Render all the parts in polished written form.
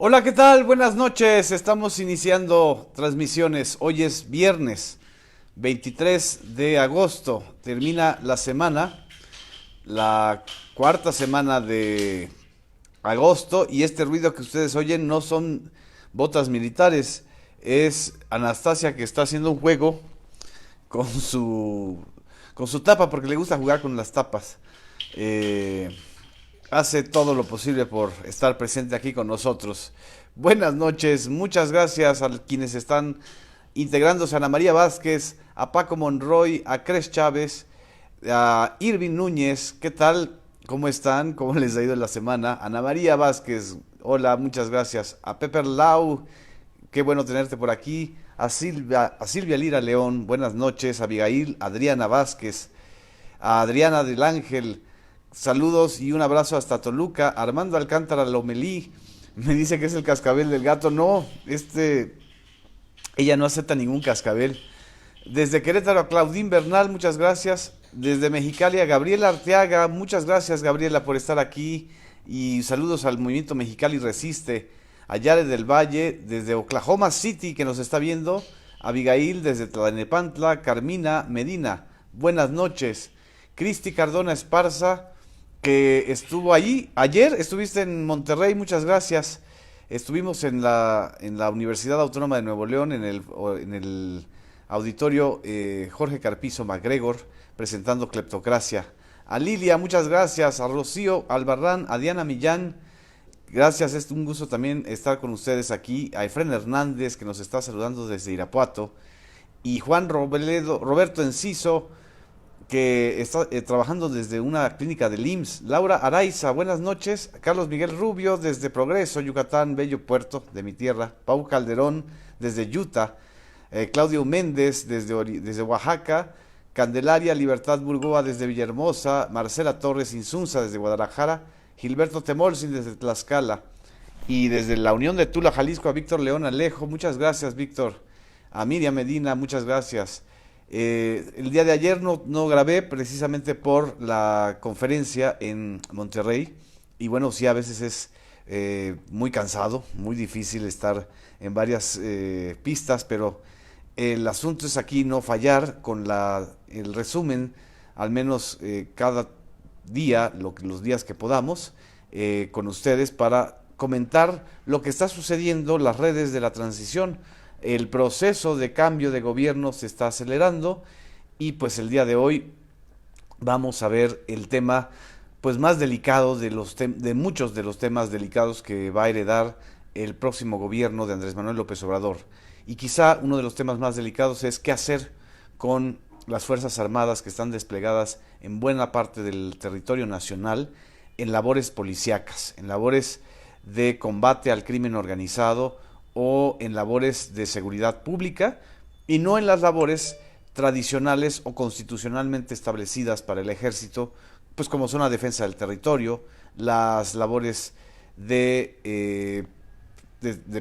Hola, ¿qué tal? Buenas noches. Estamos iniciando transmisiones. Hoy es viernes 23 de agosto. Termina la semana, la cuarta semana de agosto, y este ruido que ustedes oyen no son botas militares. Es Anastasia que está haciendo un juego con su tapa porque le gusta jugar con las tapas. Eh, Hace todo lo posible por estar presente aquí con nosotros. Buenas noches, muchas gracias a quienes están integrándose: a Ana María Vázquez, a Paco Monroy, a Cres Chávez, a Irving Núñez. ¿Qué tal? ¿Cómo están? ¿Cómo les ha ido en la semana? Ana María Vázquez, hola, muchas gracias. A Pepper Lau, qué bueno tenerte por aquí. A Silvia Lira León, buenas noches. A Abigail Adriana Vázquez, a Adriana del Ángel, saludos y un abrazo hasta Toluca. Armando Alcántara Lomelí me dice que es el cascabel del gato. No, ella no acepta ningún cascabel. Desde Querétaro a Claudín Bernal, muchas gracias. Desde Mexicali a Gabriela Arteaga, muchas gracias Gabriela por estar aquí. Y saludos al Movimiento Mexicali Resiste. A Yare del Valle, desde Oklahoma City que nos está viendo. Abigail desde Tlalnepantla, Carmina Medina, buenas noches. Cristi Cardona Esparza, que estuvo allí. Ayer estuviste en Monterrey, muchas gracias. Estuvimos en la Universidad Autónoma de Nuevo León, en el auditorio Jorge Carpizo MacGregor, presentando Cleptocracia. A Lilia, muchas gracias. A Rocío Albarrán, a Diana Millán, gracias. Es un gusto también estar con ustedes aquí. A Efren Hernández, que nos está saludando desde Irapuato. Y Juan Roberto Enciso, que está trabajando desde una clínica del IMSS. Laura Araiza, buenas noches. Carlos Miguel Rubio, desde Progreso, Yucatán, bello puerto de mi tierra. Pau Calderón, desde Utah. Claudio Méndez, desde Oaxaca. Candelaria Libertad Burgoa, desde Villahermosa. Marcela Torres Insunza, desde Guadalajara. Gilberto Temolsin, desde Tlaxcala. Y desde la Unión de Tula, Jalisco, a Víctor León Alejo. Muchas gracias, Víctor. A Miriam Medina, muchas gracias. El día de ayer no grabé precisamente por la conferencia en Monterrey. Y bueno, sí, a veces es muy cansado, muy difícil estar en varias pistas, pero el asunto es aquí no fallar con el resumen, al menos cada día, los días que podamos, con ustedes para comentar lo que está sucediendo, las redes de la transición. El proceso de cambio de gobierno se está acelerando y pues el día de hoy vamos a ver el tema pues más delicado de muchos de los temas delicados que va a heredar el próximo gobierno de Andrés Manuel López Obrador. Y quizá uno de los temas más delicados es qué hacer con las Fuerzas Armadas que están desplegadas en buena parte del territorio nacional en labores policíacas, en labores de combate al crimen organizado o en labores de seguridad pública, y no en las labores tradicionales o constitucionalmente establecidas para el ejército, pues como son la defensa del territorio, las labores de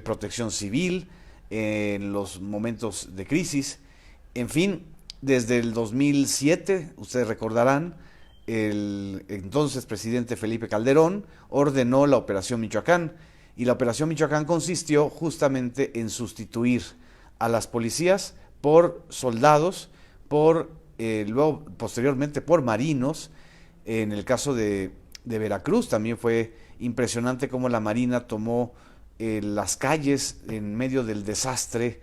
protección civil en los momentos de crisis. En fin, desde el 2007, ustedes recordarán, el entonces presidente Felipe Calderón ordenó la Operación Michoacán, y la Operación Michoacán consistió justamente en sustituir a las policías por soldados, luego posteriormente por marinos. En el caso de Veracruz también fue impresionante cómo la Marina tomó las calles en medio del desastre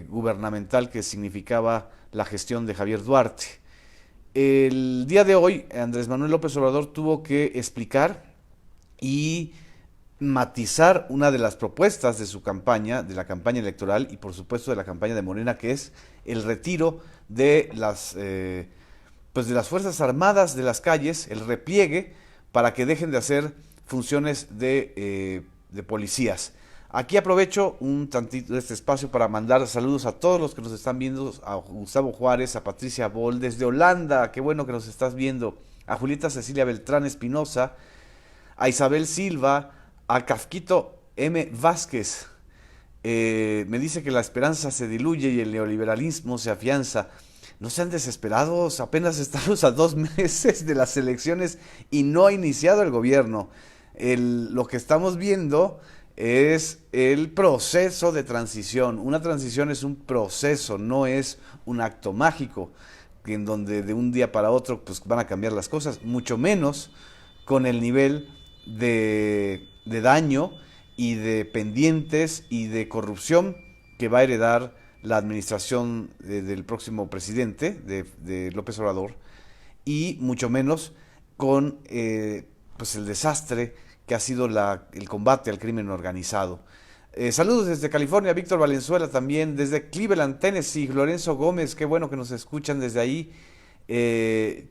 gubernamental que significaba la gestión de Javier Duarte. El día de hoy Andrés Manuel López Obrador tuvo que explicar y matizar una de las propuestas de su campaña, de la campaña electoral y por supuesto de la campaña de Morena, que es el retiro de las Fuerzas Armadas de las calles, el repliegue para que dejen de hacer funciones de policías. Aquí aprovecho un tantito de este espacio para mandar saludos a todos los que nos están viendo: a Gustavo Juárez, a Patricia Boll desde Holanda, qué bueno que nos estás viendo, a Julieta Cecilia Beltrán Espinosa, a Isabel Silva, a Kafkito M. Vázquez. Me dice que la esperanza se diluye y el neoliberalismo se afianza. No sean desesperados, apenas estamos a 2 meses de las elecciones y no ha iniciado el gobierno. Lo que estamos viendo es el proceso de transición. Una transición es un proceso, no es un acto mágico, en donde de un día para otro pues, van a cambiar las cosas, mucho menos con el nivel de daño y de pendientes y de corrupción que va a heredar la administración del próximo presidente, de López Obrador, y mucho menos con pues el desastre que ha sido el combate al crimen organizado. Saludos desde California, Víctor Valenzuela también, desde Cleveland, Tennessee, Lorenzo Gómez, qué bueno que nos escuchan desde ahí.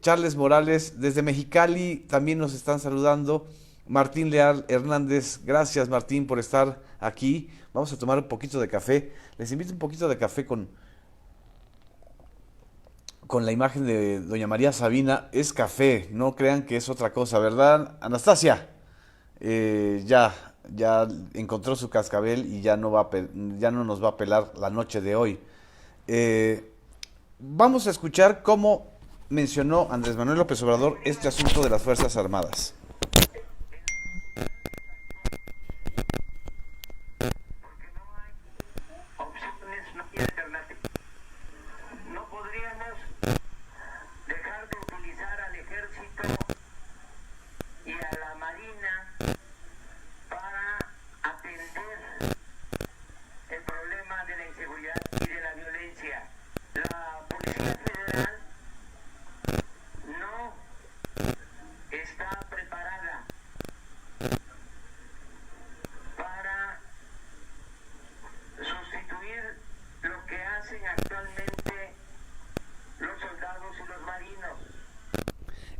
Charles Morales, desde Mexicali, también nos están saludando. Martín Leal Hernández, gracias Martín por estar aquí. Vamos a tomar un poquito de café. Les invito un poquito de café con la imagen de doña María Sabina. Es café, no crean que es otra cosa, ¿verdad? Anastasia, ya encontró su cascabel y ya no nos va a pelar la noche de hoy. Vamos a escuchar cómo mencionó Andrés Manuel López Obrador este asunto de las Fuerzas Armadas.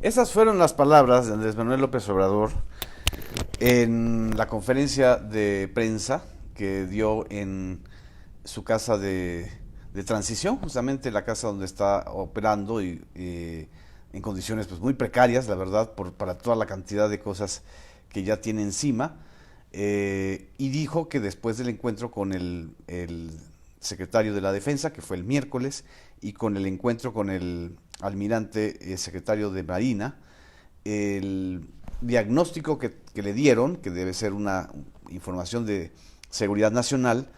Esas fueron las palabras de Andrés Manuel López Obrador en la conferencia de prensa que dio en su casa de transición, justamente la casa donde está operando y en condiciones pues muy precarias, la verdad, para toda la cantidad de cosas que ya tiene encima, y dijo que después del encuentro con el secretario de la Defensa, que fue el miércoles, y con el encuentro con el almirante secretario de Marina, el diagnóstico que le dieron, que debe ser una información de seguridad nacional,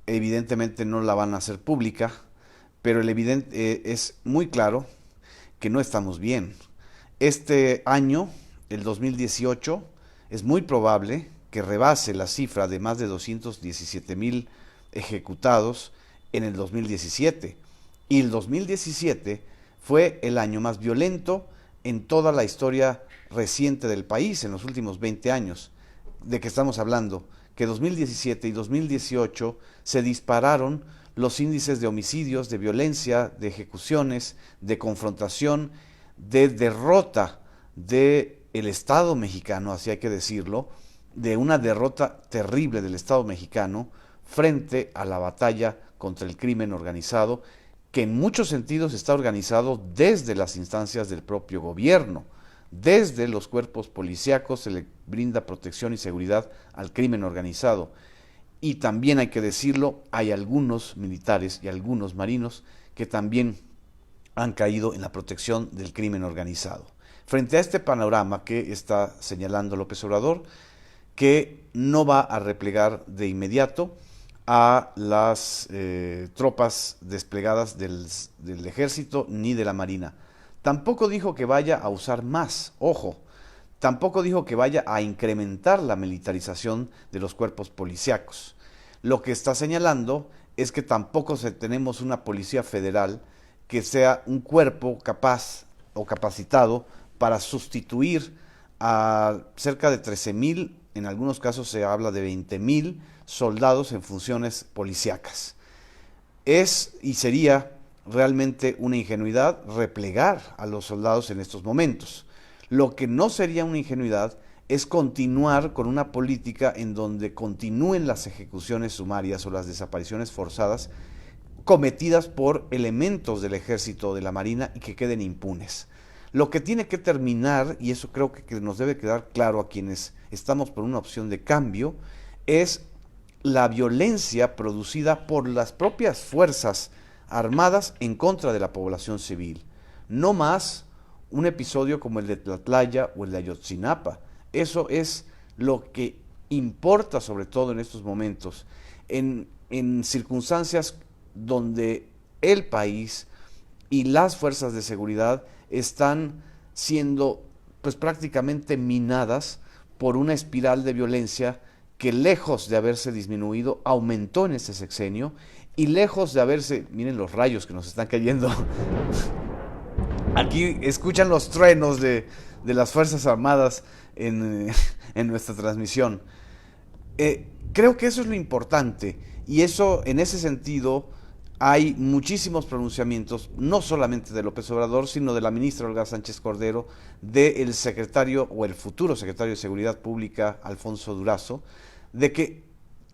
evidentemente no la van a hacer pública, pero es muy claro que no estamos bien. Este año, el 2018, es muy probable que rebase la cifra de más de 217,000 ejecutados en el 2017. Y el 2017 fue el año más violento en toda la historia reciente del país, en los últimos 20 años. ¿De qué estamos hablando? Que 2017 y 2018 se dispararon los índices de homicidios, de violencia, de ejecuciones, de confrontación, de derrota del Estado mexicano, así hay que decirlo, de una derrota terrible del Estado mexicano frente a la batalla contra el crimen organizado, que en muchos sentidos está organizado desde las instancias del propio gobierno. Desde los cuerpos policíacos se le brinda protección y seguridad al crimen organizado. Y también hay que decirlo, hay algunos militares y algunos marinos que también han caído en la protección del crimen organizado. Frente a este panorama que está señalando López Obrador, que no va a replegar de inmediato a las tropas desplegadas del ejército ni de la marina. Tampoco dijo que vaya a usar más, ojo, tampoco dijo que vaya a incrementar la militarización de los cuerpos policíacos. Lo que está señalando es que tampoco tenemos una policía federal que sea un cuerpo capaz o capacitado para sustituir a cerca de 13,000, en algunos casos se habla de 20,000 soldados en funciones policíacas. Es y sería realmente una ingenuidad replegar a los soldados en estos momentos. Lo que no sería una ingenuidad es continuar con una política en donde continúen las ejecuciones sumarias o las desapariciones forzadas cometidas por elementos del ejército o de la marina y que queden impunes. Lo que tiene que terminar, y eso creo que nos debe quedar claro a quienes estamos por una opción de cambio, es la violencia producida por las propias fuerzas armadas en contra de la población civil. No más un episodio como el de Tlatlaya o el de Ayotzinapa. Eso es lo que importa sobre todo en estos momentos, en circunstancias donde el país y las fuerzas de seguridad están siendo pues prácticamente minadas por una espiral de violencia que lejos de haberse disminuido, aumentó en este sexenio y lejos de haberse, miren los rayos que nos están cayendo, aquí escuchan los truenos de las Fuerzas Armadas en nuestra transmisión. Creo que eso es lo importante y eso en ese sentido hay muchísimos pronunciamientos, no solamente de López Obrador, sino de la ministra Olga Sánchez Cordero, del secretario o el futuro secretario de Seguridad Pública, Alfonso Durazo, de que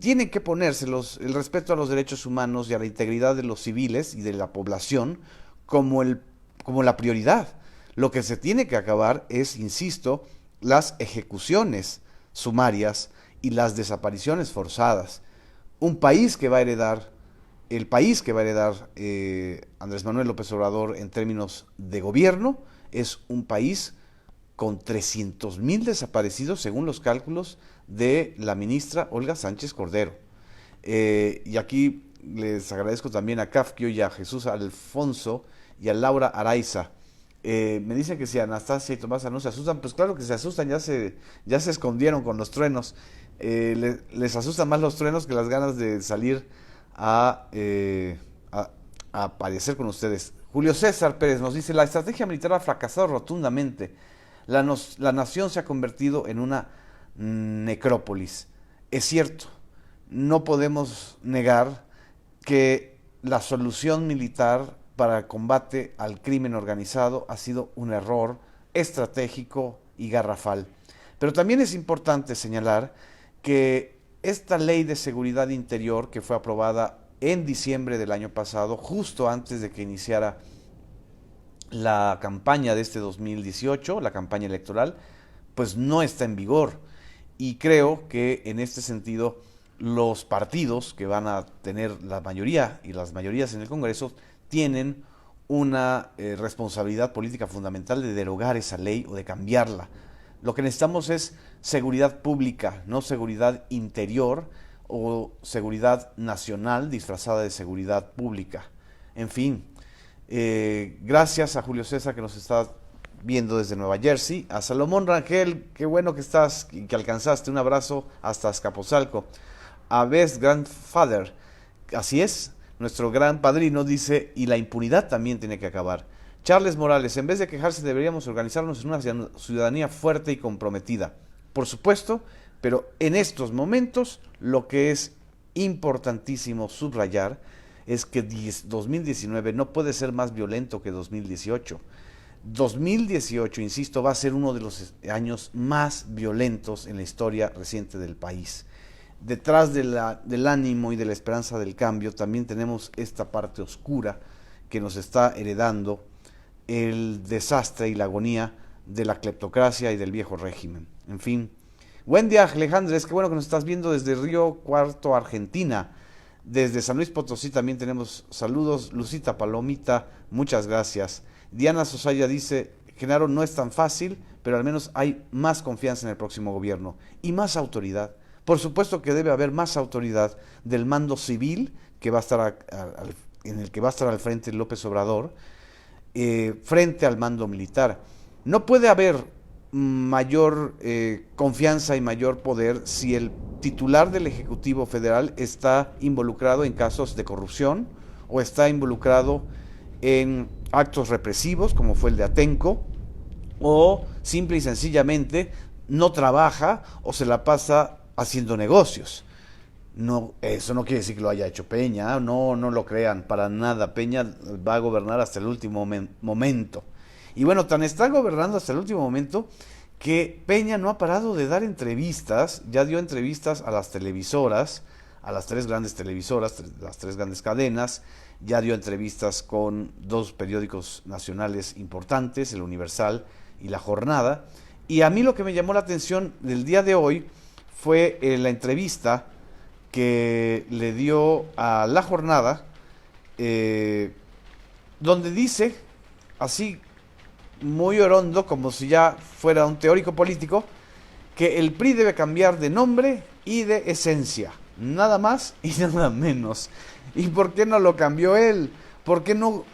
tienen que ponerse el respeto a los derechos humanos y a la integridad de los civiles y de la población como la prioridad. Lo que se tiene que acabar es, insisto, las ejecuciones sumarias y las desapariciones forzadas. Un país que va a heredar el país que va a heredar Andrés Manuel López Obrador en términos de gobierno es un país con 300,000 desaparecidos según los cálculos de la ministra Olga Sánchez Cordero. Y aquí les agradezco también a Kafkio y a Jesús Alfonso y a Laura Araiza. Me dicen que si Anastasia y Tomasa no se asustan, pues claro que se asustan, ya se escondieron con los truenos. Les asustan más los truenos que las ganas de salir a aparecer con ustedes. Julio César Pérez nos dice, la estrategia militar ha fracasado rotundamente. La nación se ha convertido en una necrópolis. Es cierto, no podemos negar que la solución militar para el combate al crimen organizado ha sido un error estratégico y garrafal. Pero también es importante señalar que esta ley de seguridad interior que fue aprobada en diciembre del año pasado, justo antes de que iniciara la campaña de este 2018, la campaña electoral, pues no está en vigor. Y creo que en este sentido los partidos que van a tener la mayoría y las mayorías en el Congreso tienen una responsabilidad política fundamental de derogar esa ley o de cambiarla. Lo que necesitamos es seguridad pública, no seguridad interior o seguridad nacional disfrazada de seguridad pública. En fin, gracias a Julio César que nos está viendo desde Nueva Jersey, a Salomón Rangel, qué bueno que estás y que alcanzaste, un abrazo hasta Azcapotzalco, a Best Grandfather, así es, nuestro gran padrino dice, y la impunidad también tiene que acabar. Charles Morales, en vez de quejarse deberíamos organizarnos en una ciudadanía fuerte y comprometida. Por supuesto, pero en estos momentos lo que es importantísimo subrayar es que 2019 no puede ser más violento que 2018. 2018, insisto, va a ser uno de los años más violentos en la historia reciente del país. Detrás del ánimo y de la esperanza del cambio también tenemos esta parte oscura que nos está heredando el desastre y la agonía de la cleptocracia y del viejo régimen. En fin, buen día Alejandres, qué bueno que nos estás viendo desde Río Cuarto, Argentina. Desde San Luis Potosí también tenemos saludos. Lucita Palomita, muchas gracias. Diana Sosaya dice, Genaro, no es tan fácil, pero al menos hay más confianza en el próximo gobierno y más autoridad. Por supuesto que debe haber más autoridad del mando civil que va a estar en el que va a estar al frente López Obrador, frente al mando militar. No puede haber mayor confianza y mayor poder si el titular del Ejecutivo Federal está involucrado en casos de corrupción o está involucrado en actos represivos como fue el de Atenco, o simple y sencillamente no trabaja o se la pasa haciendo negocios. No, eso no quiere decir que lo haya hecho Peña, no lo crean, para nada. Peña va a gobernar hasta el último momento. Y bueno, tan está gobernando hasta el último momento que Peña no ha parado de dar entrevistas, ya dio entrevistas a las televisoras, a las tres grandes televisoras, las tres grandes cadenas, ya dio entrevistas con dos periódicos nacionales importantes, El Universal y La Jornada. Y a mí lo que me llamó la atención del día de hoy fue la entrevista que le dio a La Jornada, donde dice, así muy orondo, como si ya fuera un teórico político, que el PRI debe cambiar de nombre y de esencia, nada más y nada menos. ¿Y por qué no lo cambió él? ¿Por qué no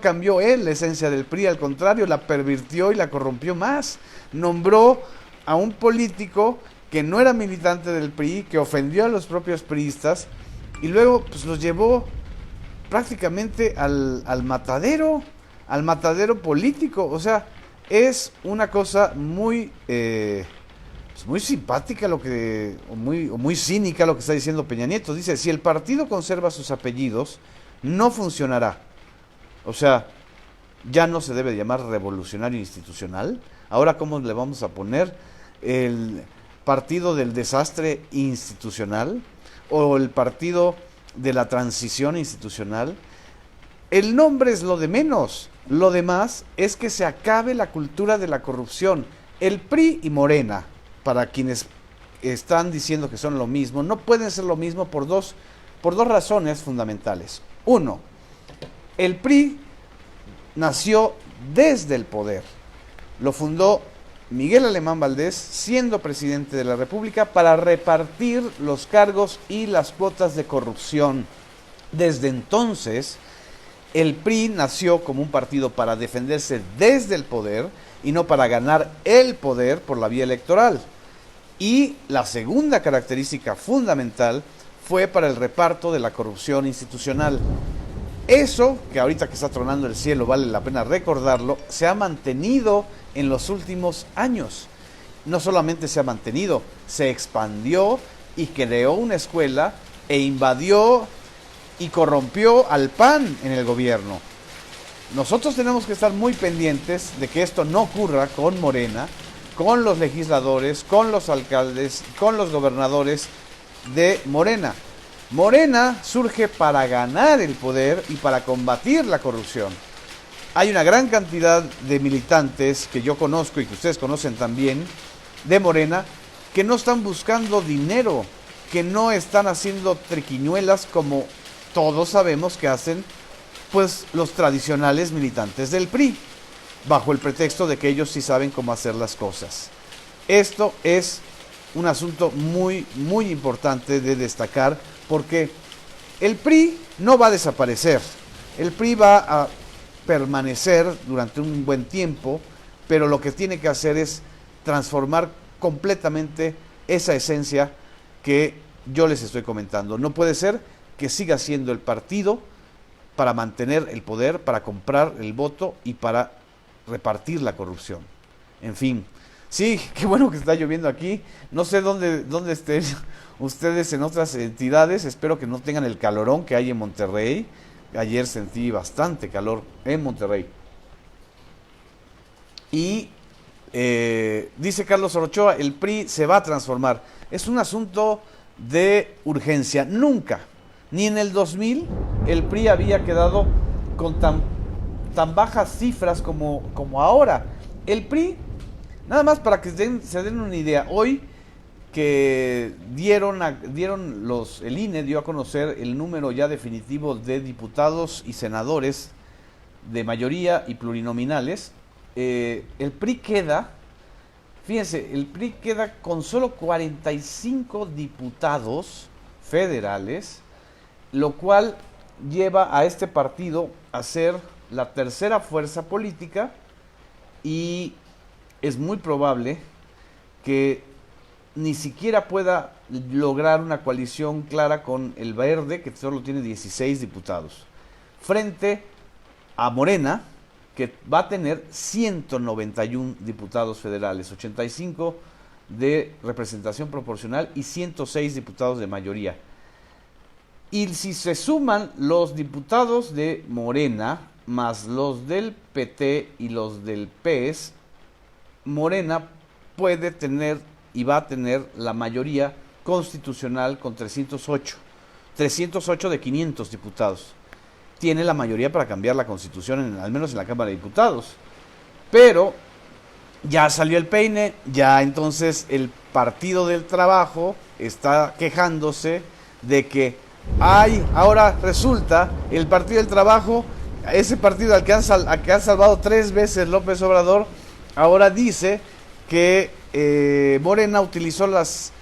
cambió él la esencia del PRI? Al contrario, la pervirtió y la corrompió más. Nombró a un político que no era militante del PRI, que ofendió a los propios priistas, y luego pues los llevó prácticamente al matadero político. O sea, es una cosa muy muy simpática o muy cínica lo que está diciendo Peña Nieto. Dice, si el partido conserva sus apellidos, no funcionará. O sea, ya no se debe llamar revolucionario institucional. Ahora, ¿cómo le vamos a poner? El partido del desastre institucional o el partido de la transición institucional. El nombre es lo de menos. Lo demás es que se acabe la cultura de la corrupción. El PRI y Morena, para quienes están diciendo que son lo mismo, no pueden ser lo mismo por dos razones fundamentales. Uno, el PRI nació desde el poder. Lo fundó Miguel Alemán Valdés, siendo presidente de la República, para repartir los cargos y las cuotas de corrupción. Desde entonces, el PRI nació como un partido para defenderse desde el poder y no para ganar el poder por la vía electoral. Y la segunda característica fundamental fue para el reparto de la corrupción institucional. Eso, que ahorita que está tronando el cielo vale la pena recordarlo, se ha mantenido en los últimos años. No solamente se ha mantenido, se expandió y creó una escuela e invadió y corrompió al PAN en el gobierno. Nosotros tenemos que estar muy pendientes de que esto no ocurra con Morena, con los legisladores, con los alcaldes, con los gobernadores de Morena. Morena surge para ganar el poder y para combatir la corrupción. Hay una gran cantidad de militantes que yo conozco y que ustedes conocen también de Morena, que no están buscando dinero, que no están haciendo triquiñuelas como todos sabemos que hacen pues los tradicionales militantes del PRI, bajo el pretexto de que ellos sí saben cómo hacer las cosas. Esto es un asunto muy, muy importante de destacar, porque el PRI no va a desaparecer, el PRI va a permanecer durante un buen tiempo, pero lo que tiene que hacer es transformar completamente esa esencia que yo les estoy comentando. No puede ser que siga siendo el partido para mantener el poder, para comprar el voto y para repartir la corrupción. En fin, sí, qué bueno que está lloviendo aquí. No sé dónde estén ustedes en otras entidades. Espero que no tengan el calorón que hay en Monterrey. Ayer sentí bastante calor en Monterrey. Y dice Carlos Orochoa, el PRI se va a transformar. Es un asunto de urgencia. Nunca, ni en el 2000, el PRI había quedado con tan bajas cifras como ahora. El PRI, nada más para que se den una idea, hoy que el INE dio a conocer el número ya definitivo de diputados y senadores de mayoría y plurinominales, el PRI queda, fíjense, el PRI queda con solo 45 diputados federales, lo cual lleva a este partido a ser la tercera fuerza política, y es muy probable que ni siquiera pueda lograr una coalición clara con el Verde, que solo tiene 16 diputados, frente a Morena, que va a tener 191 diputados federales, 85 de representación proporcional y 106 diputados de mayoría. Y si se suman los diputados de Morena más los del PT y los del PES, Morena puede tener y va a tener la mayoría constitucional con 308 de 500 diputados. Tiene la mayoría para cambiar la Constitución, al menos en la Cámara de Diputados. Pero ya salió el peine, ya entonces el Partido del Trabajo está quejándose de que ahora resulta el Partido del Trabajo, ese partido al que han salvado 3 veces López Obrador, ahora dice que Morena utilizó las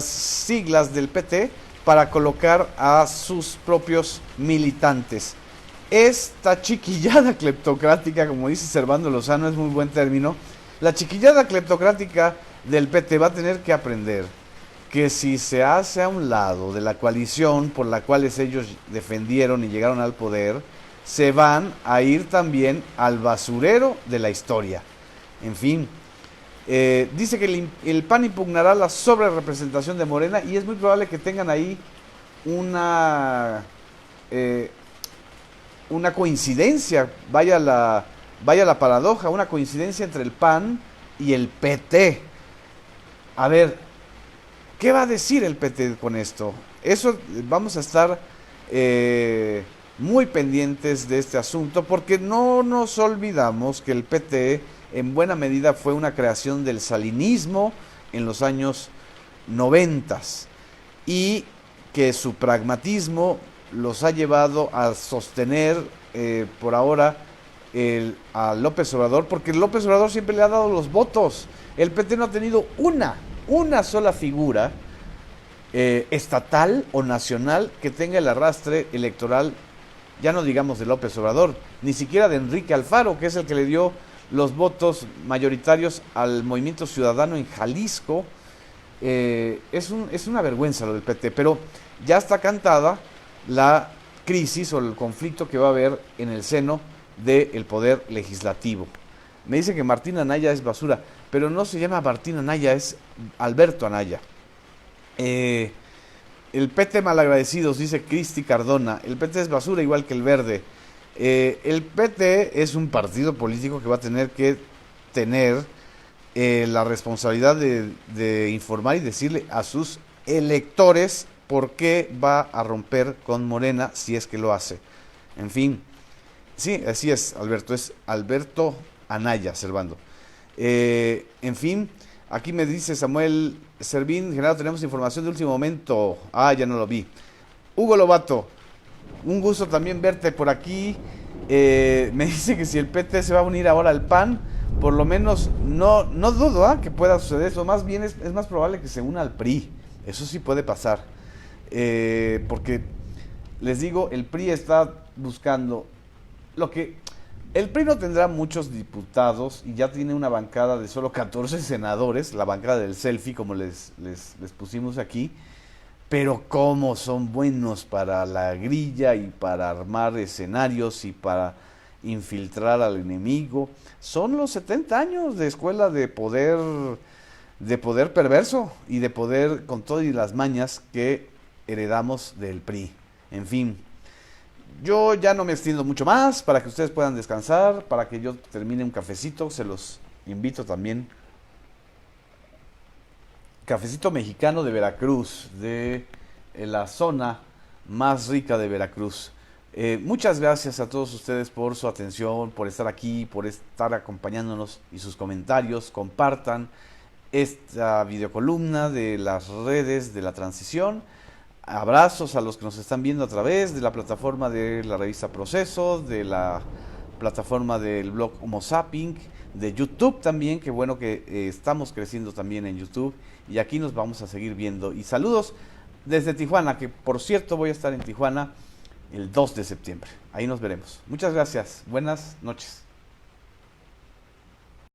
siglas del PT para colocar a sus propios militantes. Esta chiquillada cleptocrática, como dice Servando Lozano, es muy buen término. La chiquillada cleptocrática del PT va a tener que aprender que si se hace a un lado de la coalición por la cual ellos defendieron y llegaron al poder, se van a ir también al basurero de la historia. En fin, dice que el PAN impugnará la sobrerepresentación de Morena y es muy probable que tengan ahí una coincidencia, vaya la paradoja, una coincidencia entre el PAN y el PT. A ver, ¿qué va a decir el PT con esto? Eso vamos a estar muy pendientes de este asunto, porque no nos olvidamos que el PT en buena medida fue una creación del salinismo en los años 90 y que su pragmatismo los ha llevado a sostener por ahora a López Obrador, porque López Obrador siempre le ha dado los votos. El PT no ha tenido una sola figura estatal o nacional que tenga el arrastre electoral, ya no digamos de López Obrador, ni siquiera de Enrique Alfaro, que es el que le dio los votos mayoritarios al Movimiento Ciudadano en Jalisco. Es una vergüenza lo del PT, pero ya está cantada la crisis o el conflicto que va a haber en el seno del poder legislativo. Me dice que Martín Anaya es basura, pero no se llama Martín Anaya, es Alberto Anaya. El PT malagradecidos, dice Cristi Cardona. El PT es basura igual que el Verde. El PT es un partido político que va a tener que tener la responsabilidad de informar y decirle a sus electores por qué va a romper con Morena si es que lo hace. En fin, sí, así es, Alberto, es Alberto Anaya, Servando. En fin, aquí me dice Samuel Servín, general, tenemos información de último momento. Ah, ya no lo vi. Hugo Lobato, un gusto también verte por aquí. Me dice que si el PT se va a unir ahora al PAN, por lo menos no dudo que pueda suceder eso. Más bien es más probable que se una al PRI. Eso sí puede pasar. Porque, les digo, el PRI está buscando lo que... El PRI no tendrá muchos diputados y ya tiene una bancada de solo 14 senadores, la bancada del selfie, como les pusimos aquí. Pero cómo son buenos para la grilla y para armar escenarios y para infiltrar al enemigo. Son los 70 años de escuela de poder perverso y de poder con todas las mañas que heredamos del PRI. En fin, yo ya no me extiendo mucho más para que ustedes puedan descansar, para que yo termine un cafecito, se los invito también. Cafecito mexicano de Veracruz, de la zona más rica de Veracruz. Muchas gracias a todos ustedes por su atención, por estar aquí, por estar acompañándonos y sus comentarios. Compartan esta videocolumna de las redes de la transición. Abrazos a los que nos están viendo a través de la plataforma de la revista Proceso, de la plataforma del blog Homo Zapping, de YouTube también, que bueno que estamos creciendo también en YouTube, y aquí nos vamos a seguir viendo. Y saludos desde Tijuana, que por cierto voy a estar en Tijuana el 2 de septiembre. Ahí nos veremos. Muchas gracias. Buenas noches.